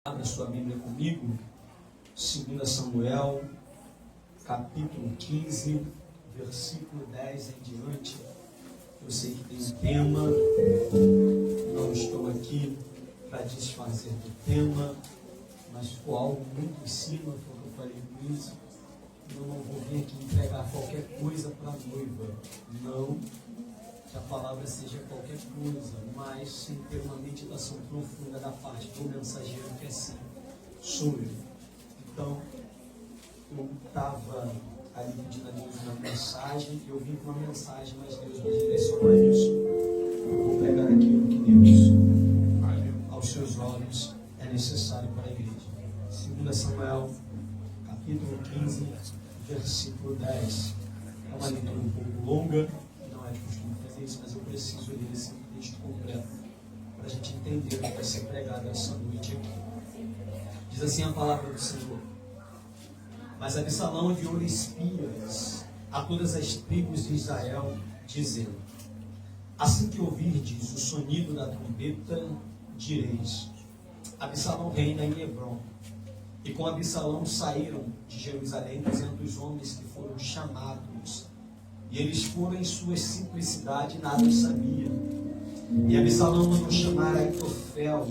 Abra sua Bíblia comigo, 2 Samuel, capítulo 15, versículo 10 em diante. Eu sei que tem um tema, não estou aqui para desfazer do tema, mas ficou algo muito em cima, foi o que eu falei com isso. Eu não vou vir aqui entregar qualquer coisa para a noiva, não que a palavra seja qualquer coisa, mas sem ter uma meditação profunda da parte do mensageiro, que é assim, sou eu. Então, eu estava ali pedindo a Deus uma mensagem, eu vim com uma mensagem, mas Deus me direcionou a isso. Eu vou pregar aquilo que Deus, aos seus olhos, é necessário para a igreja. 2 Samuel, capítulo 15, versículo 10. É uma leitura um pouco longa, não é de costume fazer isso, mas eu preciso ler esse texto completo para a gente entender o que vai ser pregado essa noite aqui. Diz assim a palavra do Senhor: Mas Absalão enviou espias a todas as tribos de Israel, dizendo: Assim que ouvirdes o sonido da trombeta, direis: Absalão reina em Hebrom. E com Absalão saíram de Jerusalém 200 homens que foram chamados. E eles foram em sua simplicidade, nada sabiam. E Absalão mandou chamar Aitofel,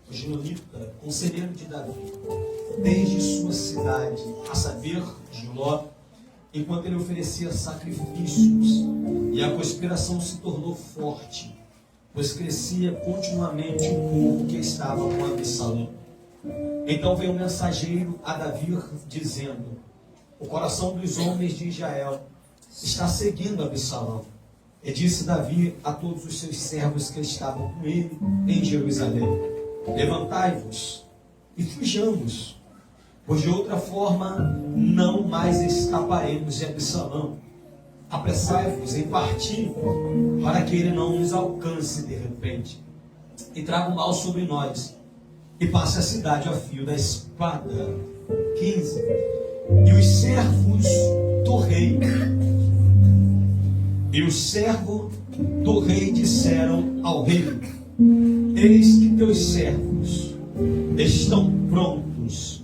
o Gilonita, conselheiro de Davi, desde sua cidade, a saber, Giló, enquanto ele oferecia sacrifícios. E a conspiração se tornou forte, pois crescia continuamente o povo que estava com Absalão. Então veio um mensageiro a Davi, dizendo: O coração dos homens de Israel está seguindo Absalão. E disse Davi a todos os seus servos que estavam com ele em Jerusalém: Levantai-vos e fujamos, pois de outra forma não mais escaparemos de Absalão. Apressai-vos em partir, para que ele não nos alcance de repente e traga o mal sobre nós, e passe a cidade a fio da espada. 15. E os servos do rei disseram ao rei: Eis que teus servos estão prontos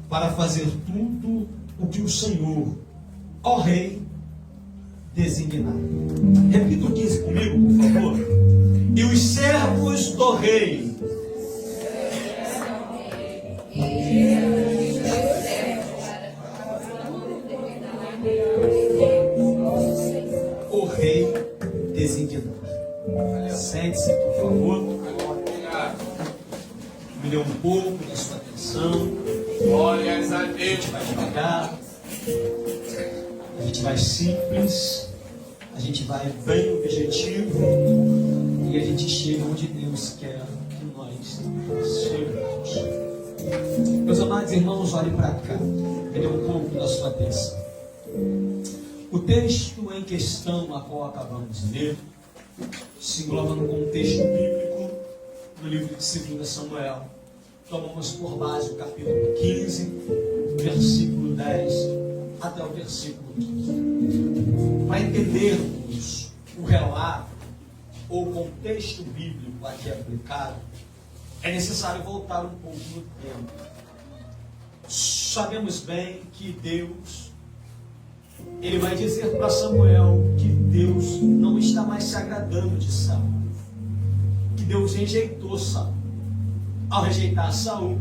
para fazer tudo o que o Senhor, ó rei, designar. Repita o 15 comigo, por favor. E os servos do rei designar. Sente-se, por favor. Me dê um pouco da sua atenção. Glórias a Deus. A gente vai devagar, a gente vai simples, a gente vai bem objetivo e a gente chega onde Deus quer que nós cheguemos. Meus amados irmãos, olhem para cá. Me dê um pouco da sua atenção. O texto em questão, a qual acabamos de ler, se engloba no contexto bíblico do livro de 2 Samuel. Tomamos por base o capítulo 15, versículo 10 até o versículo 15. Para entendermos o relato ou o contexto bíblico aqui aplicado, é necessário voltar um pouco no tempo. Sabemos bem que Deus, ele vai dizer para Samuel que Deus não está mais se agradando de Saul, que Deus rejeitou Saul. Ao rejeitar Saul,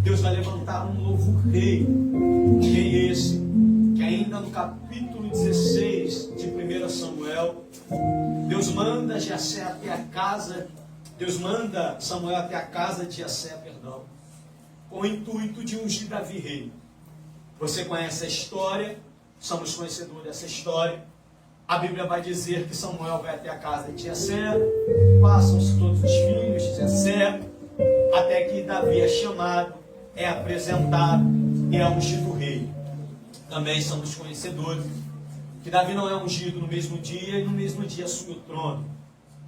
Deus vai levantar um novo rei. Rei esse que ainda no capítulo 16 de 1 Samuel, Deus manda Jessé até a casa, Deus manda Samuel até a casa de Jessé, com o intuito de ungir Davi rei. Você conhece a história, somos conhecedores dessa história. A Bíblia vai dizer que Samuel vai até a casa de Jessé, passam-se todos os filhos de Jessé, até que Davi é chamado, é apresentado e é ungido rei. Também somos conhecedores que Davi não é ungido no mesmo dia e no mesmo dia assume o trono,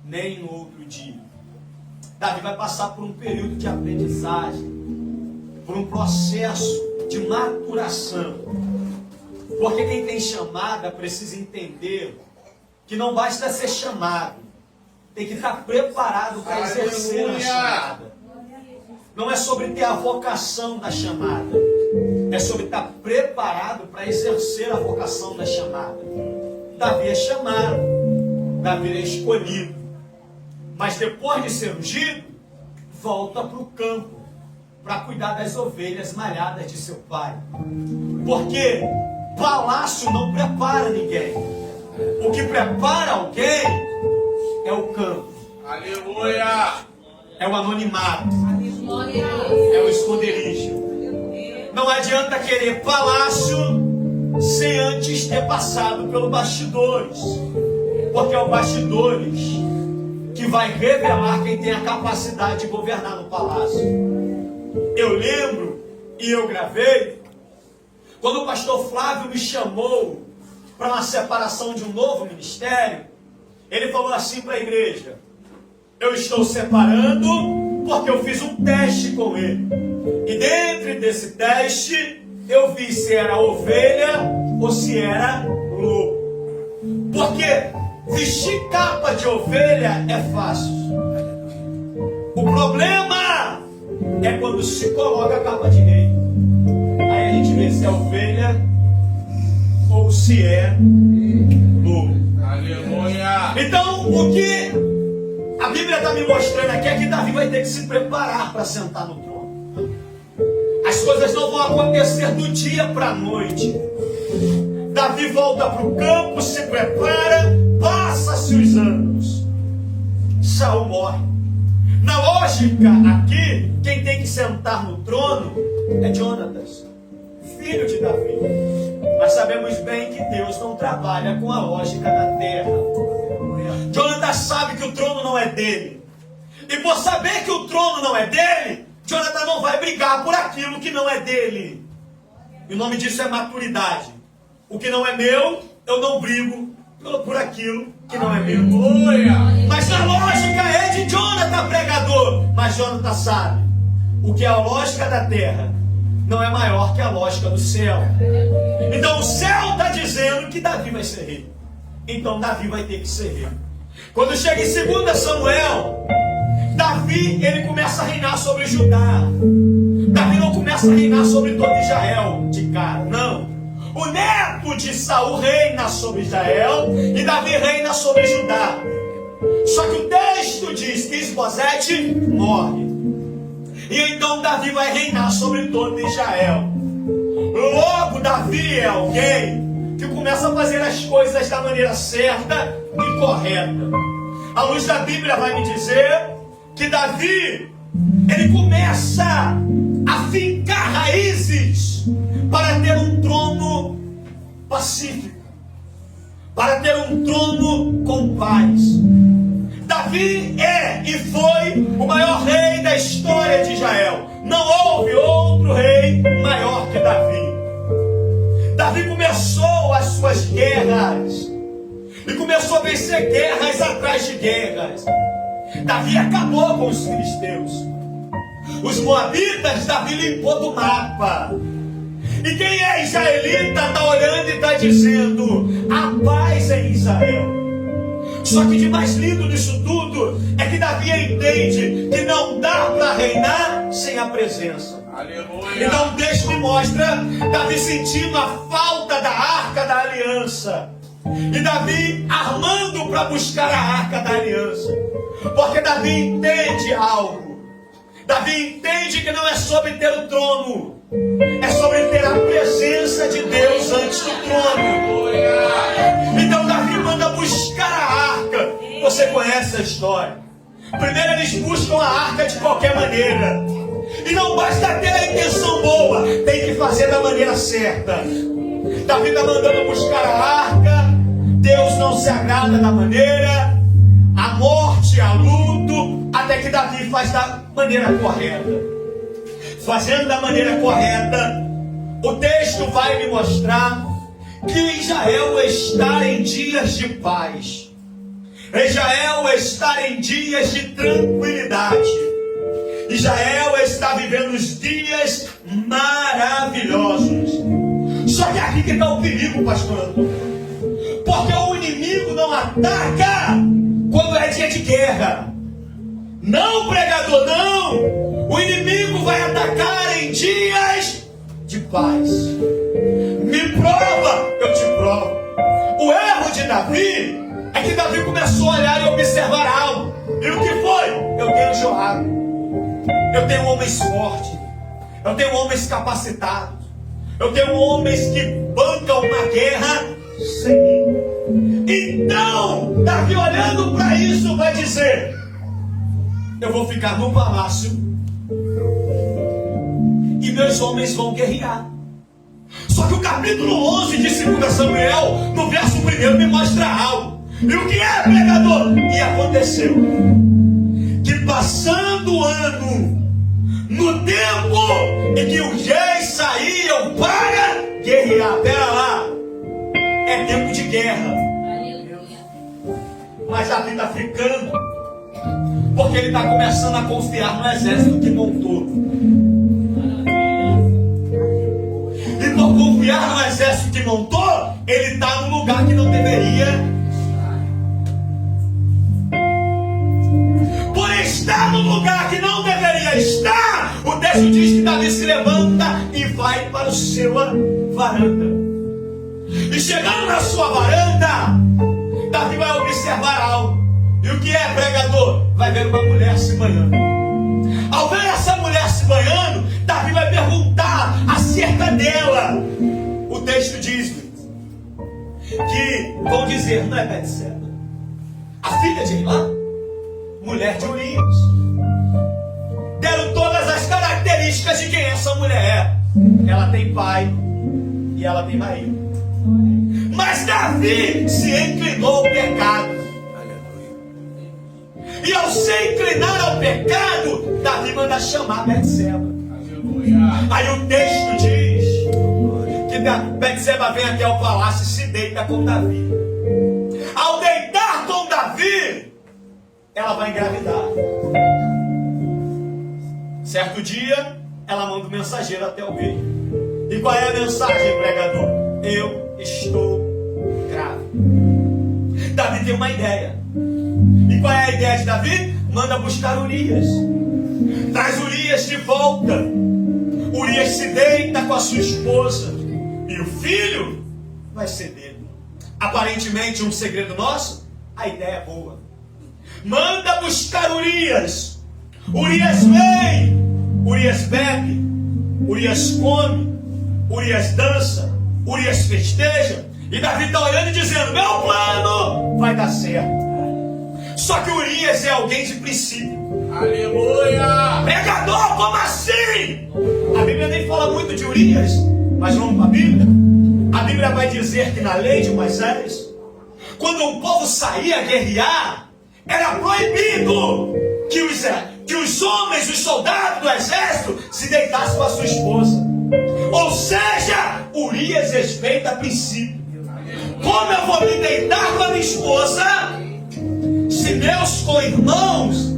nem no outro dia. Davi vai passar por um período de aprendizagem, por um processo de maturação. Porque quem tem chamada precisa entender que não basta ser chamado, tem que estar preparado para exercer a chamada. não é sobre ter a vocação da chamada, é sobre estar preparado para exercer a vocação da chamada. Davi é chamado, Davi é escolhido, mas depois de ser ungido, volta para o campo para cuidar das ovelhas malhadas de seu pai. Porque palácio não prepara ninguém. O que prepara alguém é o campo. Aleluia! É o anonimato. Glória. É o esconderijo. Não adianta querer palácio sem antes ter passado pelos bastidores. Porque é o bastidores que vai revelar quem tem a capacidade de governar no palácio. Eu lembro, e eu gravei, quando o pastor Flávio me chamou para uma separação de um novo ministério, ele falou assim para a igreja: eu estou separando porque eu fiz um teste com ele. E dentro desse teste, eu vi se era ovelha ou se era lobo. Porque vestir capa de ovelha é fácil. O problema é quando se coloca a capa de rei. Aí a gente vê se é ovelha ou se é lobo. Aleluia! Então, o que a Bíblia está me mostrando aqui é que Davi vai ter que se preparar para sentar no trono. As coisas não vão acontecer do dia para a noite. Davi volta para o campo, se prepara, passa-se os anos. Saul morre. Na lógica aqui, quem tem que sentar no trono é Jonatas, filho de Davi. Mas sabemos bem que Deus não trabalha com a lógica da terra. Jonatas sabe que o trono não é dele. E por saber que o trono não é dele, Jonatas não vai brigar por aquilo que não é dele. E o nome disso é maturidade. O que não é meu, eu não brigo por aquilo que não é meu. Mas a lógica é de Jonatas, pregador. Mas Jonatas sabe, o que é a lógica da terra não é maior que a lógica do céu. Então o céu está dizendo que Davi vai ser rei. Então Davi vai ter que ser rei. Quando chega em 2 Samuel, Davi, ele começa a reinar sobre Judá. Davi não começa a reinar sobre todo Israel de cara, não. O neto de Saul reina sobre Israel e Davi reina sobre Judá. Só que o texto diz que Isbosete morre. E então Davi vai reinar sobre todo Israel. Logo, Davi é alguém que começa a fazer as coisas da maneira certa e correta. A luz da Bíblia vai me dizer que Davi, ele começa a fincar raízes para ter um trono pacífico, para ter um trono com paz. Davi é e foi o maior rei da história de Israel. Não houve outro rei maior que Davi. Davi começou as suas guerras e começou a vencer guerras atrás de guerras. Davi acabou com os filisteus. Os moabitas, Davi limpou do mapa. E quem é israelita está olhando e está dizendo: a paz é em Israel. Só que de mais lindo nisso tudo é que Davi entende que não dá para reinar sem a presença. Aleluia! Então o texto me mostra Davi sentindo a falta da arca da aliança. E Davi armando para buscar a arca da aliança. Porque Davi entende algo. Davi entende que não é sobre ter o trono, é sobre ter a presença de Deus antes do trono. Então Davi manda buscar a arca. Você conhece a história. Primeiro eles buscam a arca de qualquer maneira. E não basta ter a intenção boa, tem que fazer da maneira certa. Davi está mandando buscar a arca. Deus não se agrada da maneira. A morte, a luto, até que Davi faz da maneira correta. Fazendo da maneira correta, o texto vai me mostrar que Israel está em dias de paz. Israel está em dias de tranquilidade. Israel está vivendo os dias maravilhosos. Só que aqui que está o perigo, pastor Antônio. Porque o inimigo não ataca quando é dia de guerra. Não, pregador, não! O inimigo vai atacar em dias de paz. Me prova, eu te provo. O erro de Davi é que Davi começou a olhar e observar algo. E o que foi? Eu tenho Joabe. Eu tenho homens fortes. Eu tenho homens capacitados. Eu tenho homens que bancam uma guerra sem mim. Então, Davi olhando para isso vai dizer: eu vou ficar no palácio e meus homens vão guerrear. Só que o capítulo 11 de 2 Samuel, no verso 1, me mostra algo. E o que é, pregador? E aconteceu que, passando o ano, no tempo em que os reis saíam para guerrear, pera lá, é tempo de guerra. Mas Davi está ficando, porque ele está começando a confiar no exército que montou. E por confiar no exército que montou, ele está no lugar que não deveria. Por estar no lugar que não deveria estar, o texto diz que Davi se levanta e vai para a sua varanda. E chegando na sua varanda, Davi vai observar algo. E o que é, pregador? Vai ver uma mulher se banhando. Ao ver essa mulher se banhando, Davi vai perguntar acerca dela. O texto diz que vão dizer: não é Betseba, a filha de Elá, mulher de Urias. Deram todas as características de quem essa mulher é. Ela tem pai e ela tem marido. Mas Davi se inclinou ao pecado. E ao se inclinar ao pecado, Davi manda chamar Betseba. Aí o texto diz que Betseba vem até o palácio e se deita com Davi. Ao deitar com Davi, ela vai engravidar. Certo dia, ela manda um mensageiro até o rei. E qual é a mensagem, pregador? Eu estou grávida. Davi tem uma ideia. E qual é a ideia de Davi? Manda buscar Urias. Traz Urias de volta. Urias se deita com a sua esposa. E o filho vai ser dele. Aparentemente um segredo nosso. A ideia é boa. Manda buscar Urias. Urias vem. Urias bebe. Urias come. Urias dança. Urias festeja. E Davi está olhando e dizendo: meu plano vai dar certo. Só que Urias é alguém de princípio. Aleluia! Pregador, como assim? A Bíblia nem fala muito de Urias, mas vamos para a Bíblia. A Bíblia vai dizer que na lei de Moisés, quando um povo saía a guerrear, era proibido que os homens, os soldados do exército, se deitassem com a sua esposa. Ou seja, Urias respeita princípio. Como eu vou me deitar com a minha esposa se meus co-irmãos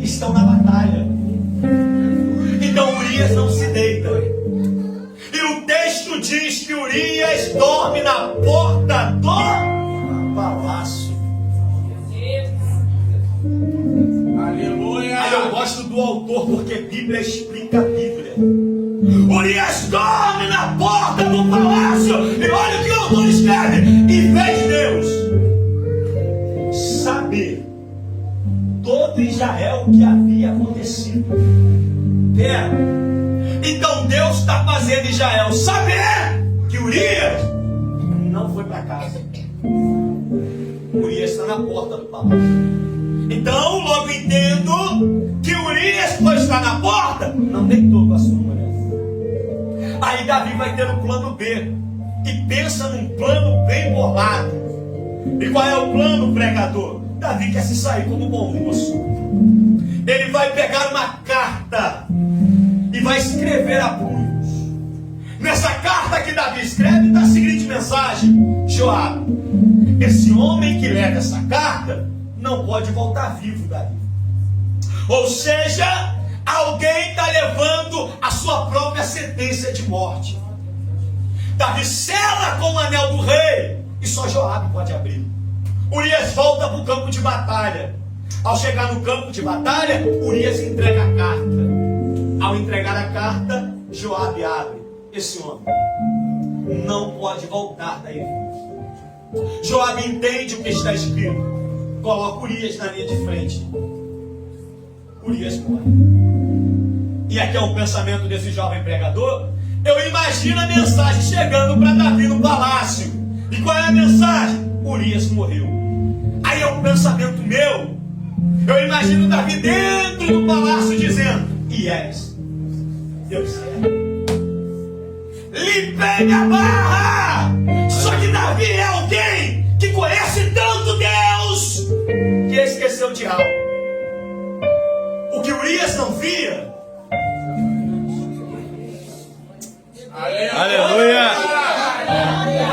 estão na batalha? Então Urias não se deita. E o texto diz que Urias dorme na porta do palácio. Aleluia! Aí eu gosto do autor, porque a Bíblia explica a Bíblia. Urias dorme na porta do palácio. E olha o que o autor escreve: e fez Deus saber todo Israel o que havia acontecido. Então Deus está fazendo Israel saber que Urias não foi para casa. Urias está na porta do palácio. Então logo entendo que Urias, pois está na porta, não deitou com a sua mulher. Aí Davi vai ter um plano B. E pensa num plano bem bolado. E qual é o plano, pregador? Davi quer se sair como bom moço. Ele vai pegar uma carta e vai escrever a punhos. Nessa carta que Davi escreve está a seguinte mensagem: Joabe, esse homem que leva essa carta não pode voltar vivo daí. Ou seja, alguém está levando a sua própria sentença de morte. Davi sela com o anel do rei e só Joabe pode abrir. Urias volta para o campo de batalha. Ao chegar no campo de batalha, Urias entrega a carta. Ao entregar a carta, Joabe abre. Esse homem não pode voltar daí. Joabe entende o que está escrito. Coloca Urias na linha de frente. Urias morre. E aqui é um pensamento desse jovem pregador. Eu imagino a mensagem chegando para Davi no palácio. E qual é a mensagem? Urias morreu. Aí é um pensamento meu. Eu imagino Davi dentro do palácio dizendo: Yes, Deus é. Limpei a barra. Só que Davi é alguém que conhece tanto Deus que esqueceu de algo. O que Urias não via. Aleluia!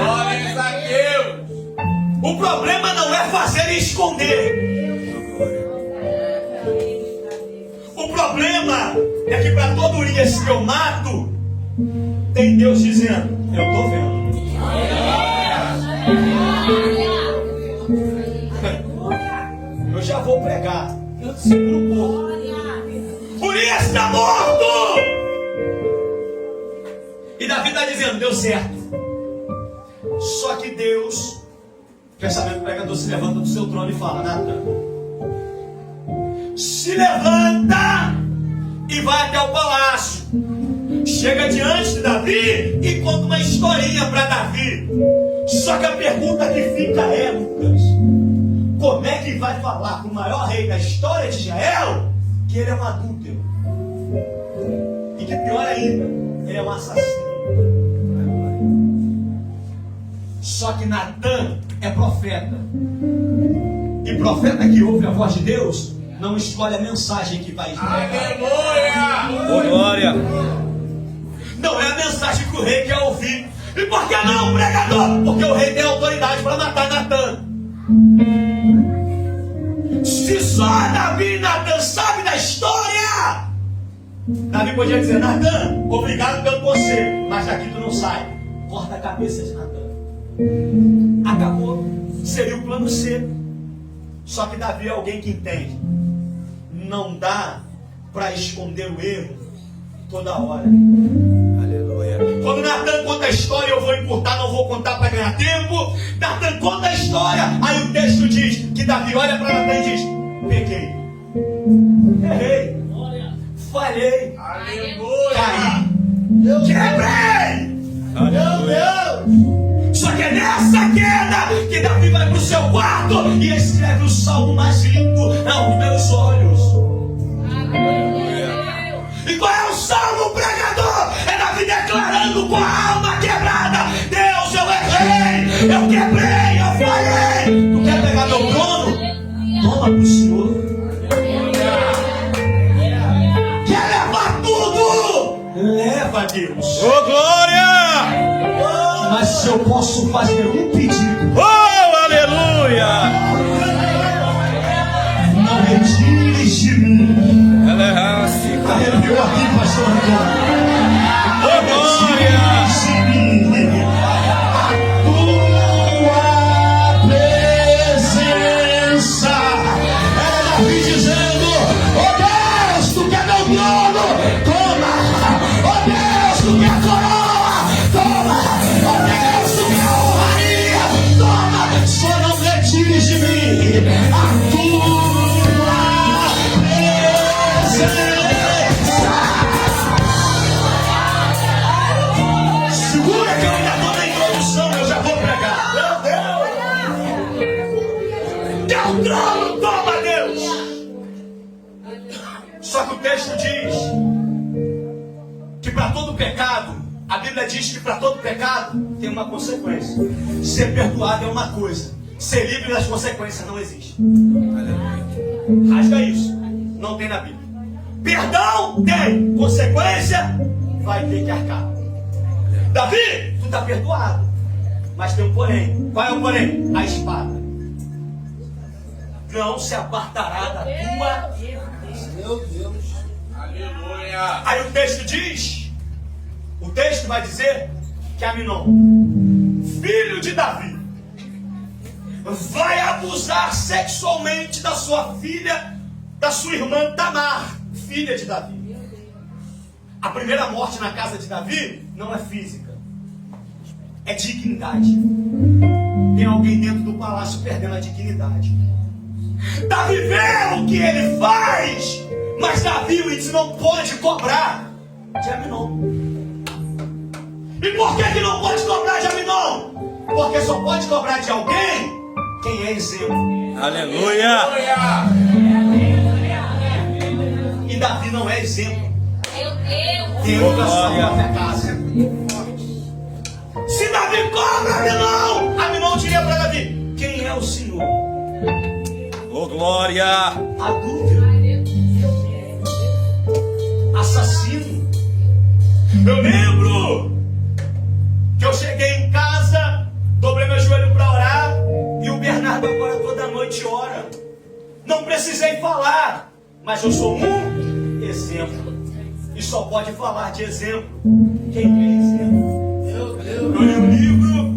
Glórias a Deus! O problema não é fazer e esconder. O problema é que para todo Urias que eu mato, tem Deus dizendo: eu estou vendo. Eu já vou pregar. Eu te seguro um pouco. Urias está morto! E Davi está dizendo: deu certo. Só que Deus, pensamento pregador, se levanta do seu trono e fala: Natan, se levanta e vai até o palácio. Chega diante de Davi e conta uma historinha para Davi. Só que a pergunta que fica é: Lucas, como é que vai falar para o maior rei da história de Israel que ele é um adúltero? E que pior ainda, ele é um assassino. Só que Natan é profeta. E profeta que ouve a voz de Deus não escolhe a mensagem que vai entregar. Aleluia! Glória! Não é a mensagem que o rei quer ouvir. E por que não, pregador? Porque o rei tem autoridade para matar Natan. Se só Davi e Natan sabem da história, Davi podia dizer: Natan, obrigado pelo conselho, mas daqui tu não sai. Corta a cabeça de Natan. Acabou. Seria o plano C. Só que Davi é alguém que entende. Não dá para esconder o erro toda hora. Aleluia! Quando Natan conta a história, eu vou encurtar, não vou contar para ganhar tempo. Natan conta a história, aí o texto diz que Davi olha para Natan e diz: pequei, errei, falhei, Aleluia! caí, quebrei. Meu Deus! Só que é nessa queda que Davi vai para o seu quarto e escreve o salmo mais lindo aos meus olhos. E qual é o salmo, pregador? É Davi declarando com a alma quebrada: Deus, eu errei, eu quebrei, eu falhei. Tu quer pegar meu trono? Toma pro Senhor. Quer levar tudo? Leva, Deus. Oh, glória! Mas se eu posso fazer um pedido, Oh, aleluia! não retires de mim. Ela é raça. Arrepiou aqui, pastor Antônio. Oh, glória! A tua presença. É Davi dizendo: oh Deus, tu quer meu trono? Toma! Oh Deus, tu quer coroa? Toma! Oh Deus, tu quer honraria? Toma! Só não retires de mim a tua presença. Segura que eu ainda estou na introdução, eu já vou pregar. Meu Deus! Teu trono, toma, Deus! Só que o texto diz que para todo pecado, a Bíblia diz que para todo pecado tem uma consequência. Ser perdoado é uma coisa, ser livre das consequências não existe. Rasga isso, não tem na Bíblia. Perdão tem, consequência vai ter que arcar. Davi, tu está perdoado, mas tem um porém. Qual é o porém? A espada não se apartará da tua. Meu Deus. Aleluia! Aí o texto diz, o texto vai dizer que Aminon, filho de Davi, vai abusar sexualmente da sua filha da sua irmã Tamar, filha de Davi. A primeira morte na casa de Davi não é física, é dignidade. Tem alguém dentro do palácio perdendo a dignidade. Davi vê o que ele faz, mas Davi não pode cobrar de Aminon. E por que não pode cobrar de Aminon? Porque só pode cobrar de alguém quem é exemplo. Aleluia. E Davi não é exemplo. Meu Deus! Dentro da sua própria casa. Se Davi cobra Aminon diria para Davi: quem é o Senhor? Oh, glória. Adúltero, assassino. Eu lembro que eu cheguei em casa, dobrei meu joelho para orar, e o Bernardo agora toda noite ora. Não precisei falar, mas eu sou um exemplo. E só pode falar de exemplo quem é exemplo. Eu li um livro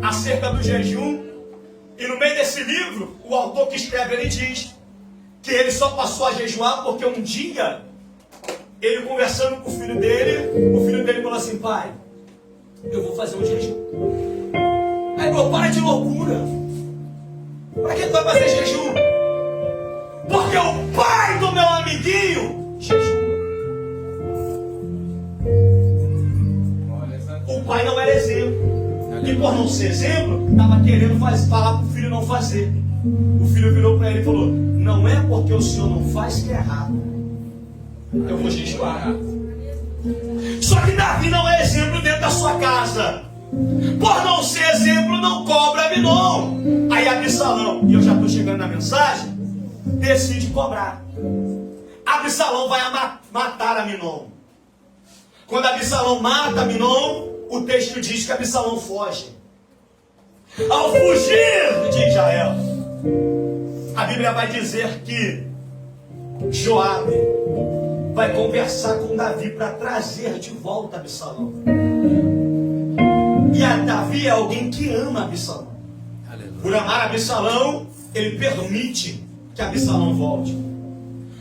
acerca do jejum, e no meio desse livro, o autor que escreve, ele diz que ele só passou a jejuar porque um dia, ele conversando com o filho dele falou assim: pai, eu vou fazer um jejum. Aí falou: para de loucura. Para que tu vai fazer jejum? Porque o pai do meu amiguinho jejua. O pai não era exemplo. E por não ser exemplo, estava querendo falar para o filho não fazer. O filho virou para ele e falou: não é porque o senhor não faz que é errado. Eu vou jejuar. Só que Davi não é exemplo dentro da sua casa. Por não ser exemplo, não cobra Aminon. Aí Absalão, e eu já estou chegando na mensagem, decide cobrar. Absalão vai matar Aminon. Quando Absalão mata Aminon, o texto diz que Absalão foge. Ao fugir de Israel, a Bíblia vai dizer que Joabe vai conversar com Davi para trazer de volta Absalão. E a Davi é alguém que ama Absalão. Por amar Absalão, ele permite que Absalão volte.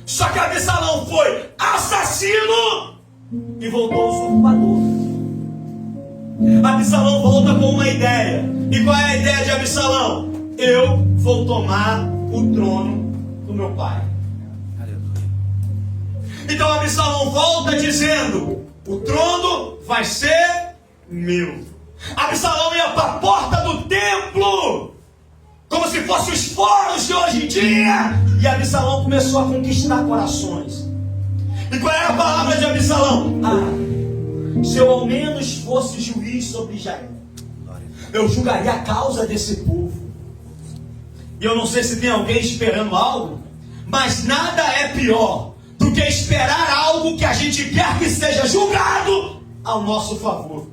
Só que Absalão foi assassino e voltou usurpador. Absalão volta com uma ideia. E qual é a ideia de Absalão? Eu vou tomar o trono do meu pai. Então Absalão volta dizendo: o trono vai ser meu. Absalão ia para a porta do templo, como se fossem os foros de hoje em dia. E Absalão começou a conquistar corações. E qual era a palavra de Absalão? Se eu ao menos fosse juiz sobre Israel, eu julgaria a causa desse povo. E eu não sei se tem alguém esperando algo, mas nada é pior do que esperar algo que a gente quer que seja julgado ao nosso favor.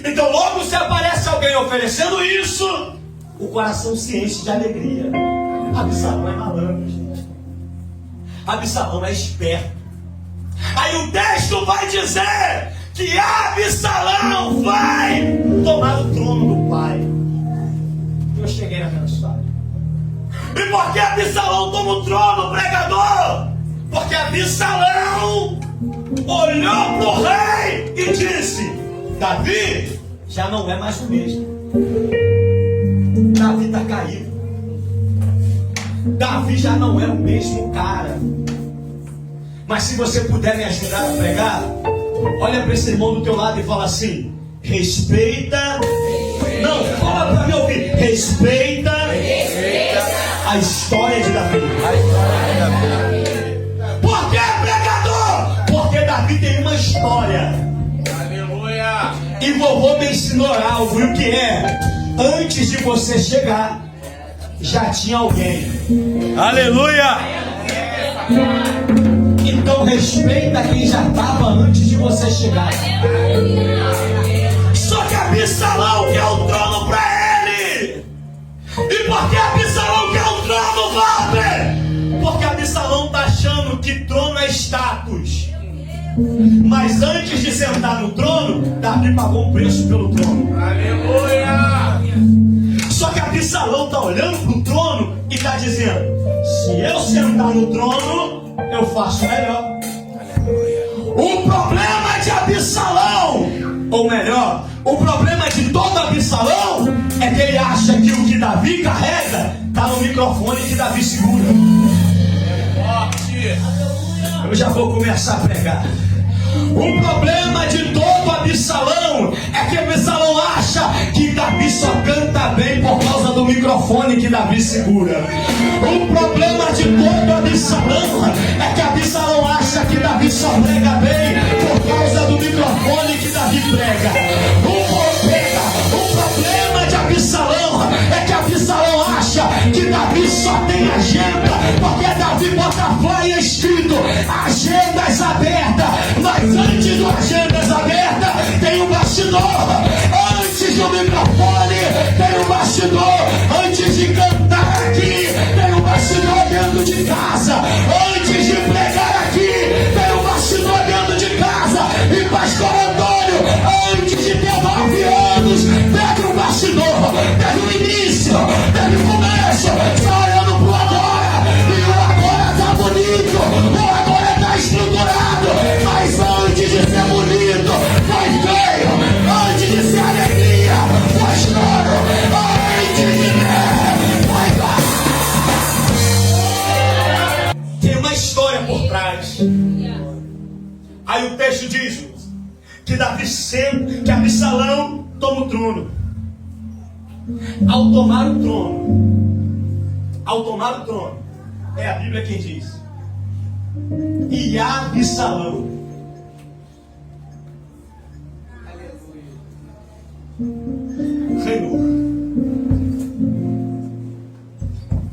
Então logo se aparece alguém oferecendo isso, o coração se enche de alegria. Absalão é malandro, gente. Absalão é esperto. Aí o texto vai dizer que Absalão vai tomar o trono do pai. Eu cheguei na mensagem. E por que Absalão toma o trono, pregador? Porque Absalão olhou para o rei e disse: Davi já não é mais o mesmo. Davi está caído. Davi já não é o mesmo cara. Mas se você puder me ajudar a pregar, olha para esse irmão do teu lado e fala assim: respeita. Não, fala para me ouvir. Respeita a história de Davi. Por que, pregador? Porque Davi tem uma história. Aleluia. E vovô me ensinou algo. E o que é? Antes de você chegar, já tinha alguém. Aleluia. Então respeita quem já estava antes de você chegar. Só que Absalão quer o trono para ele. E por que Absalão quer o trono, Walter? Porque Absalão está achando que trono é status. Mas antes de sentar no trono, Davi pagou um preço pelo trono. Aleluia. Só que Absalão está olhando para o trono e está dizendo: Se eu sentar no trono, eu faço melhor. O problema de Absalão, ou melhor, o problema de todo Absalão é que ele acha que o que Davi carrega está no microfone que Davi segura. Eu já vou começar a pregar. O problema de todo Absalão é que Absalão acha que Davi só canta bem por causa do microfone que Davi segura. O problema de todo Absalão é que Absalão acha que Davi só prega bem por causa do microfone que Davi prega. O problema de Absalão é que Absalão acha que Davi só tem agenda porque Davi bota flyer escrito agendas abertas. Mas antes do agendas abertas tem um bastidor. Antes do microfone tem um bastidor. Antes de cantar aqui tem um bastidor dentro de casa. Antes de pregar aqui tem um bastidor dentro de casa. E pastor Antônio, antes de ter 9 anos, teve um bastidor, teve um início, teve um começo. Está olhando pro agora e o agora tá bonito, o agora tá estruturado. Mas antes de ser bonito, foi feio. Antes de ser alegria, foi choro. Antes de ter, foi dor. Tem uma história por trás. Aí o texto diz que que Absalão toma o trono. Ao tomar o trono, é a Bíblia quem diz. E Absalão reinou.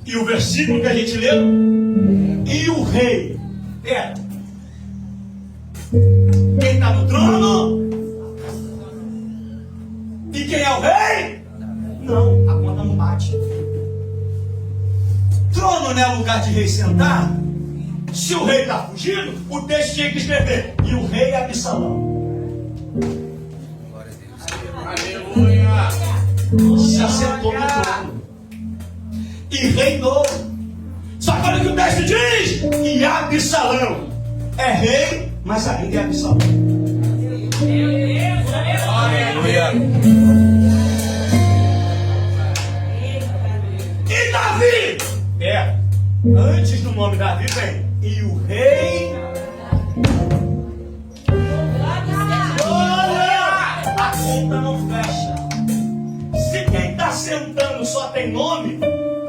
E o versículo que a gente leu, e o rei, quem está no trono? E quem é o rei? Não, a conta não bate. Trono não é lugar de rei sentar. Se o rei está fugindo, o texto tinha que escrever: e o rei Absalão Aleluia. se assentou no trono e reinou. Só que olha o que o texto diz: e Absalão é rei, mas ainda é Absalão. Aleluia. E Davi, antes do nome Davi vem e o rei. Olha, a conta não fecha. Se quem está sentando só tem nome,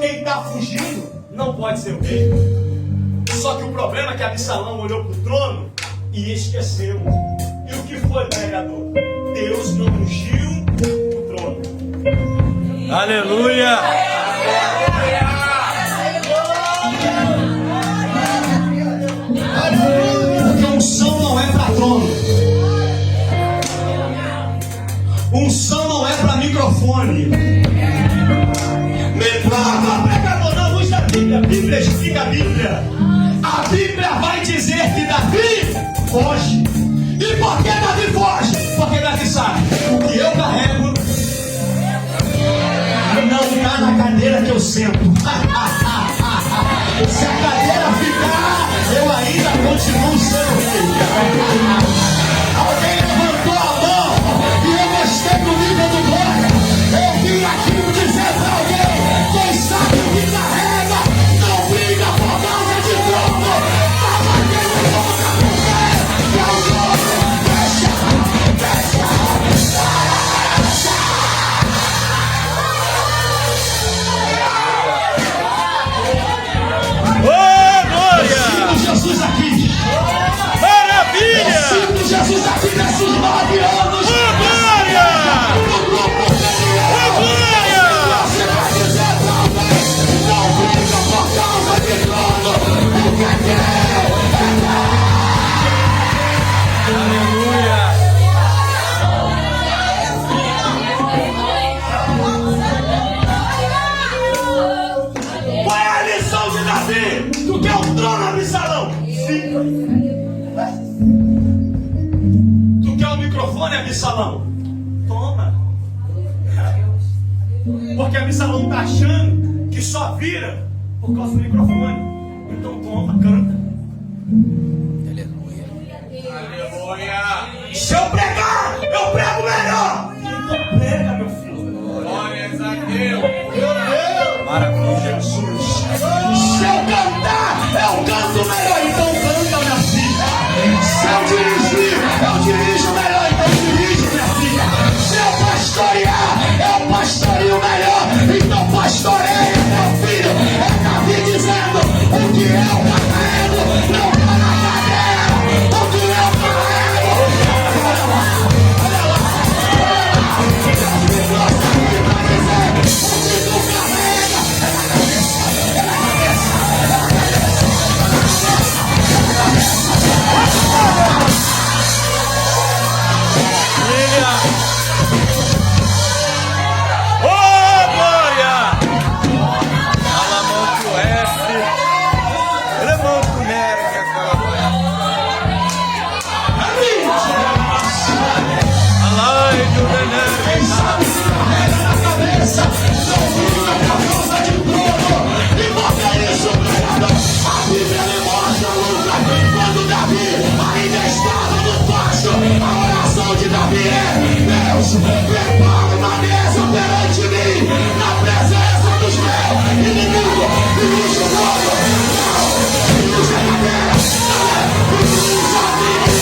quem está fugindo não pode ser o rei. Só que o problema é que Absalão olhou para o trono e esqueceu. E o que foi, pregador? Deus não ungiu o trono. Aleluia. Porque unção não é para trono. Unção não é para microfone. Pregador, na luz da Bíblia. A Bíblia explica a Bíblia. A Bíblia vai dizer que Davi foge. E por que Davi foge? Porque Davi sabe: o que eu carrego não está na cadeira que eu sento. Se a cadeira ficar, eu ainda continuo sendo rei. Alguém levantou a mão e eu gostei do nível do glória. Eu vim aqui dizer para alguém: quem sabe o que carrega não briga por causa de trono. Tá batendo boca por fé, que é o trono. Deixa. Oh, glória. Sinto Jesus aqui. Maravilha. Sinto Jesus aqui nesses 9 anos. Oh, glória. No grupo Daniel. Oh, glória. Você vai dizer pra alguém: não briga por causa de trono. Porque Aleluia. qual é a lição de Davi? Tu quer o trono, Absalão? Fica. Tu quer o microfone, Absalão? Toma. Porque Absalão está achando que só vira por causa do microfone. Então toma, canta. Aleluia. Se eu pregar, eu prego melhor. Então prega, meu filho. Glórias a Deus. Maravilha, Jesus. Se eu cantar, eu canto melhor. Então canta, minha filha. Se eu dirigir, eu dirijo melhor. Então dirige, minha filha. Se eu pastorear, eu pastoreio melhor. Então pastoreia, meu filho. É Davi dizendo: o que eu carrego não tá na cadeira. O que eu carrego. Olha lá. Prepara uma mesa perante mim, na presença dos meus inimigos. E usa o nome, e usa a cadeira, e usa a vida.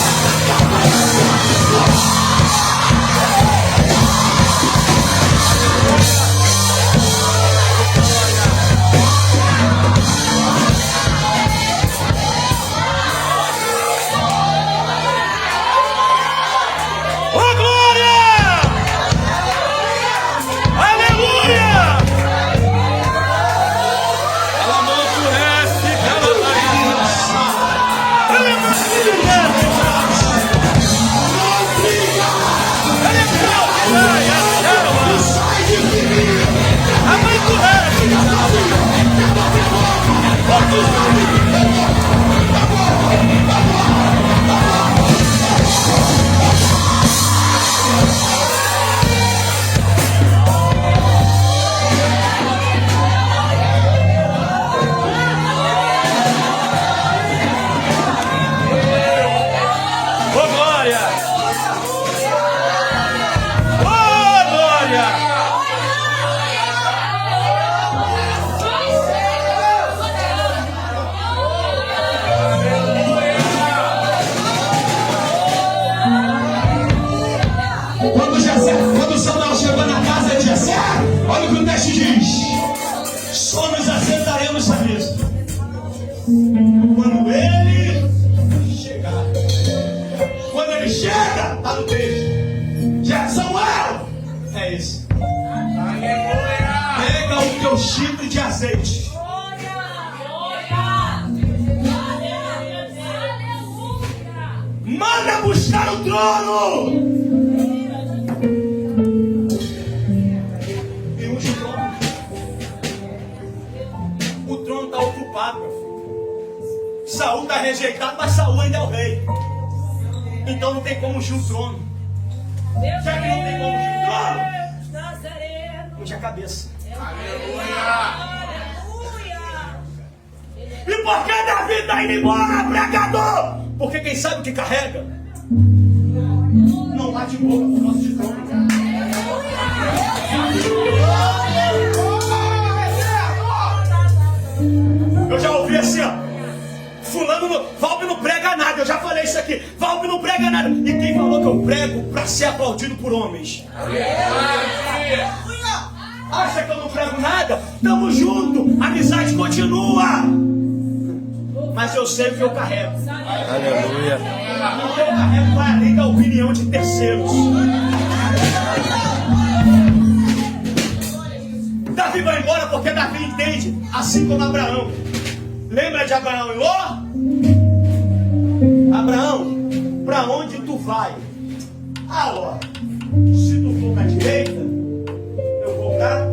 Quando Samuel chegou na casa de Jessé, olha o que o texto diz: só nos assentaremos à mesa quando ele chegar. Quando ele chega, está no texto. Já Samuel é esse. Aleluia. Pega o teu chifre de azeite. Manda buscar o trono. O trono está ocupado, meu filho. Saul está rejeitado, mas Saul ainda é o rei. Então não tem como ungir o trono. Já que não tem como ungir o trono, unge a cabeça. E por que Davi está indo embora, pregador? Porque quem sabe o que carrega não bate boca por nosso de trono. Eu já ouvi assim, ó. Fulano, Valber não prega nada. Eu já falei isso aqui. Valber não prega nada. E quem falou que eu prego para ser aplaudido por homens? Acha que eu não prego nada? Tamo junto. A amizade continua. Mas eu sei o que eu carrego. Aleluia. O que eu carrego vai além da opinião de terceiros. Davi vai embora porque Davi entende, assim como Abraão. Lembra de Abraão e Ló? Abraão, para onde tu vai? Ah, Ló, se tu for para a direita, eu vou para.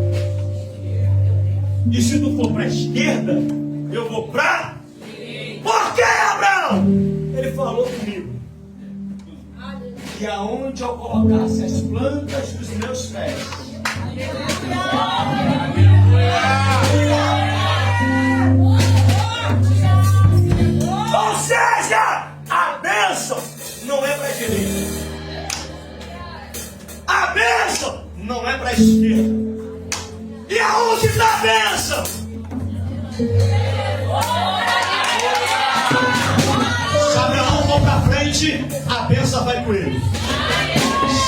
E se tu for para a esquerda, eu vou para. Por que, Abraão? Ele falou comigo. E aonde eu colocasse as plantas dos meus pés, direita. A bênção não é para a esquerda. E aonde está a bênção? Se Abraão for para frente, a bênção vai com ele.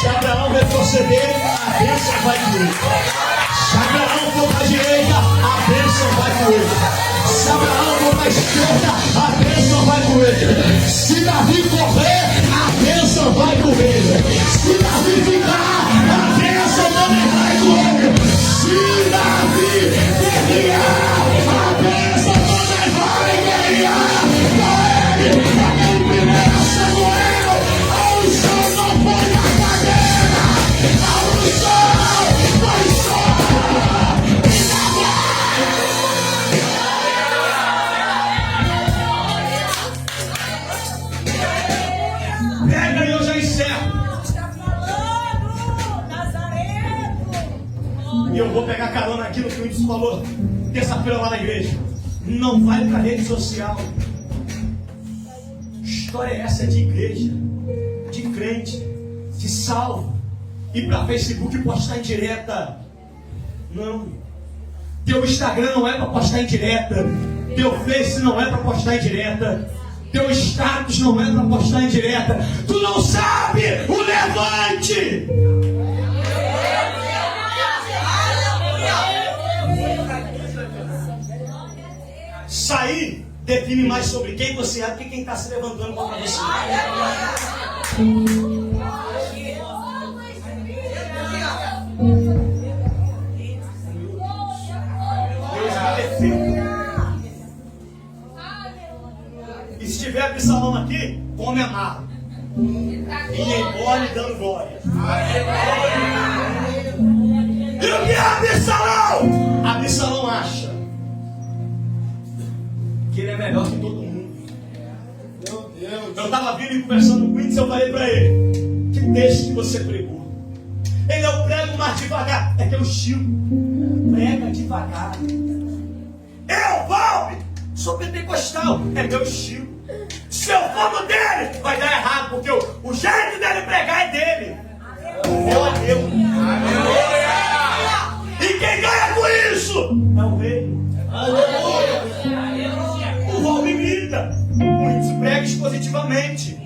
Se Abraão retroceder, a bênção vai com ele. Se Abraão for para a direita, a bênção vai com ele. Se Abraão for para a esquerda, a bênção vai com ele. Se Davi correr, a bênção vai com ele. Se Davi ficar, a bênção também vai com ele. Se Davi guerrear, a bênção também vai guerrear com ele. Em 1 Samuel, a unção não foi na cadeira, a unção foi só. Pega e eu já encerro. E eu vou pegar carona aqui no que o Índice falou terça-feira lá na igreja. Não vai pra rede social. História é essa de igreja, de crente, de salvo. E pra Facebook postar em direta. Não. Teu Instagram não é pra postar em direta. Teu Face não é pra postar em direta. Teu status não é para postar em direta. Tu não sabe o levante. Sair define mais sobre quem você é do que quem está se levantando contra você. Deus me defende. E se tiver Absalão aqui, come amarra. E embora dando glória. E o que é Absalão? Absalão acha que ele é melhor que todo mundo. Meu Deus. Eu estava vindo e conversando com o Índice, eu falei para ele: que texto que você pregou? Ele é o prego mais devagar. É que eu Chico. Prega devagar. Eu, Valve, sou pentecostal. É meu estilo. Se eu for no dele, vai dar errado, porque o jeito dele pregar é dele. O meu é meu. E quem ganha com isso é o rei. O Valve grita. O Índice prega expositivamente.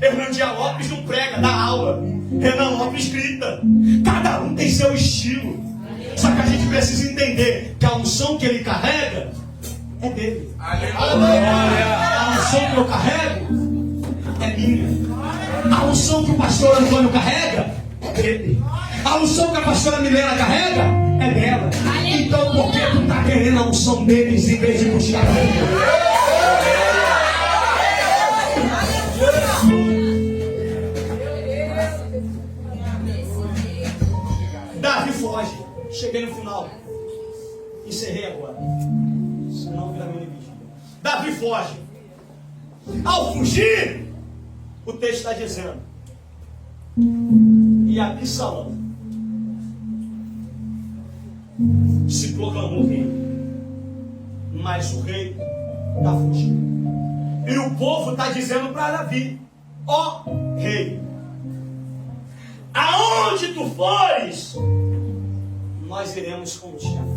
Hernandia Lopes não prega, dá aula. Renan Lopes grita. Cada um tem seu estilo. Só que a gente precisa entender que a unção que ele carrega é dele. A unção que eu carrego é minha. A unção que o pastor Antônio carrega é dele. A unção que a pastora Milena carrega é dela. Então por que tu está querendo a unção deles em vez de buscar a minha? Davi foge. Cheguei no final. Encerrei agora. Senão vira minha vigia. Davi foge. Ao fugir, o texto está dizendo: e Absalão se proclamou rei. Mas o rei está fugindo. E o povo está dizendo para Davi: ó rei, aonde tu fores, nós iremos contigo.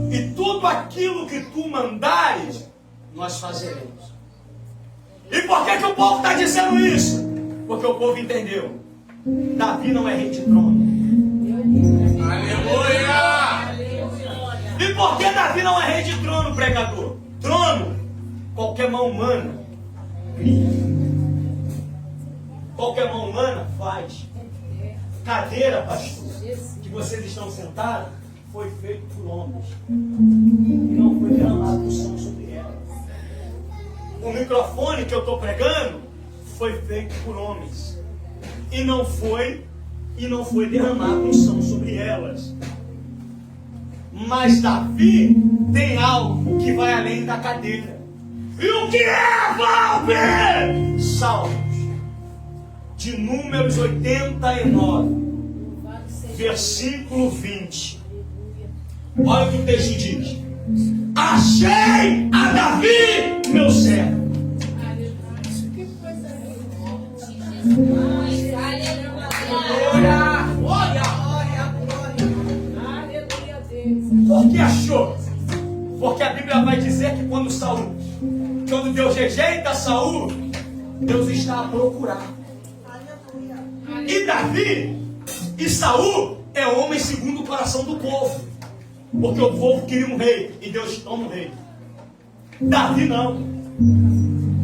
E tudo aquilo que tu mandares, nós fazeremos. E por que o povo está dizendo isso? Porque o povo entendeu: Davi não é rei de trono. Aleluia! E por que Davi não é rei de trono, pregador? Trono, qualquer mão humana cria. Qualquer mão humana faz. Cadeira, pastor, que vocês estão sentados, foi feito por homens. E não foi derramado unção sobre ela. O microfone que eu estou pregando foi feito por homens. E não foi derramado unção sobre elas. Mas Davi tem algo que vai além da cadeira. E o que é, Valber? Salmos de Números 89, versículo 20. Olha o que o texto diz: achei a Davi, meu servo. Deus rejeita Saul, Deus está a procurar. E Davi e Saul é homem segundo o coração do povo, porque o povo queria um rei e Deus toma um rei. Davi não.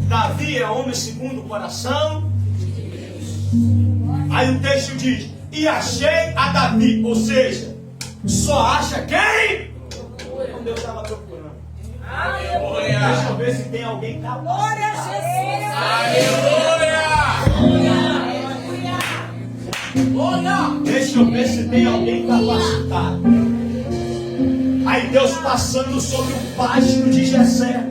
Davi é homem segundo o coração. Aí o texto diz: e achei a Davi, ou seja, só acha quem? Como Deus estava procurando. Aleluia. Deixa eu ver se tem alguém capaz. Glória a Jesus. Aleluia. Deixa eu ver se tem alguém capacitado. Aí Deus passando sobre o pasto de Jessé.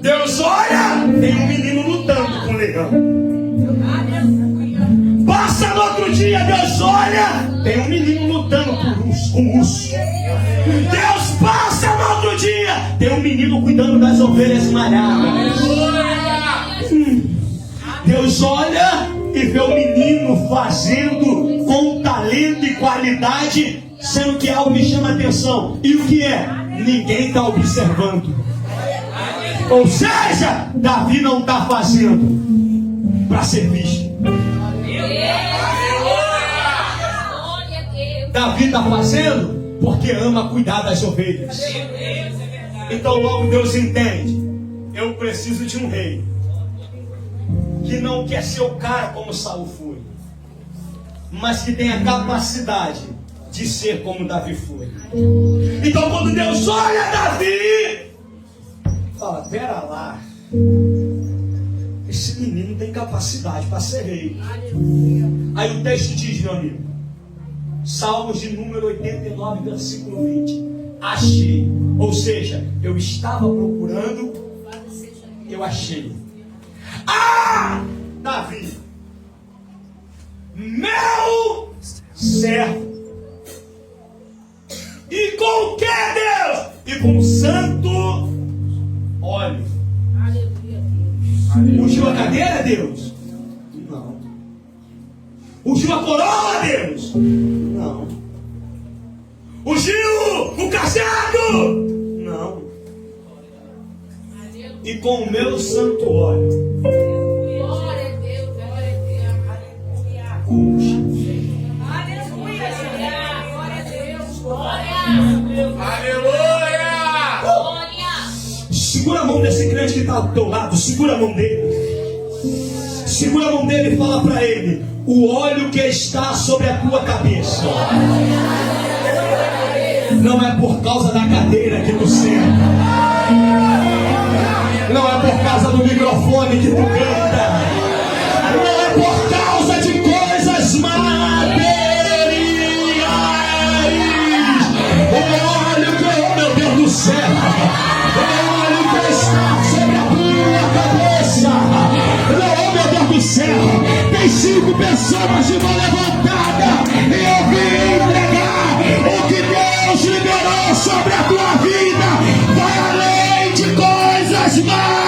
Deus olha, tem um menino lutando com o leão. Passa no outro dia, Deus olha, tem um menino lutando com o urso. Deus passa no outro dia, tem um menino cuidando das ovelhas malhadas. Deus olha e vê o menino fazendo com talento e qualidade, sendo que algo me chama a atenção. E o que é? Ninguém está observando. Ou seja, Davi não está fazendo para ser visto. Davi está fazendo porque ama cuidar das ovelhas. Então logo Deus entende: eu preciso de um rei que não quer ser o cara como Saul foi, mas que tem a capacidade de ser como Davi foi. Então quando Deus olha Davi, fala: pera lá, esse menino tem capacidade para ser rei. Aí o texto diz, meu amigo, Salmos de número 89, versículo 20: achei, ou seja, eu estava procurando, eu achei. Davi, meu servo, e com que Deus? E com santo óleo. Ungiu a cadeira, Deus? Não. Ungiu a coroa, Deus? Não. Ungiu o cajado? Não. E com o meu santo óleo. Aleluia. Segura a mão desse crente que está ao teu lado. Segura a mão dele. Segura a mão dele e fala para ele: o óleo que está sobre a tua cabeça não é por causa da cadeira que tu senta, não é por causa do microfone que tu canta, não é por causa de coisas materiais. O óleo que, oh meu Deus do céu, o óleo que está sobre a tua cabeça, oh meu Deus do céu, tem 5 pessoas de mão levantada e eu vim entregar o que Deus liberou sobre a tua vida. Vai além de coisas materiais.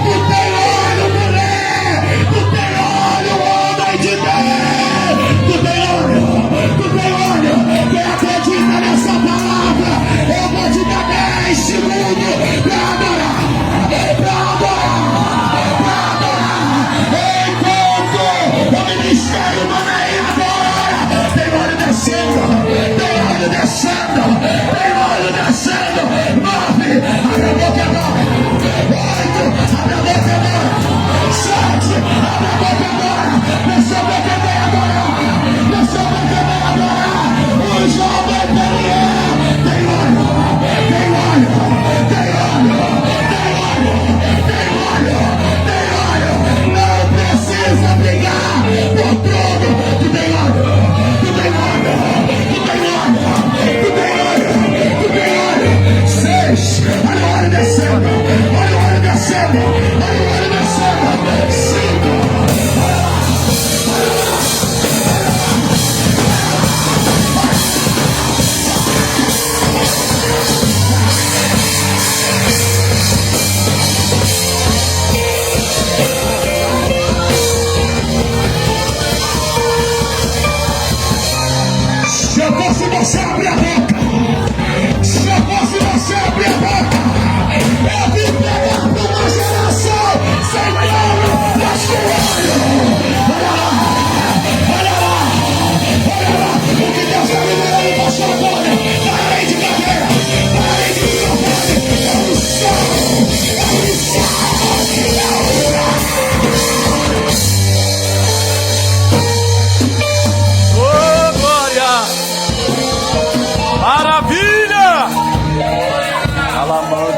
Tu tem olho, mulher, tu tem olho, homem de Deus, tu tem olho. Quem acredita nessa palavra, eu vou te dar 10 segundos para adorar. Enquanto o ministério não vem agora, tem olho descendo, tem olho descendo, tem olho descendo. 9, abre a boca agora. 8, abre a boca agora. 7, abre a boca agora. Deixa eu ver quem vem agora. Deixa eu ver quem vem agora. O jovem Pelier tem olho, tem olho, tem olho, tem olho, tem olho, tem olho. Não precisa brigar por tudo. Tu tem olho, tu tem olho, tu tem olho, tu tem olho, tu tem olho. Alamando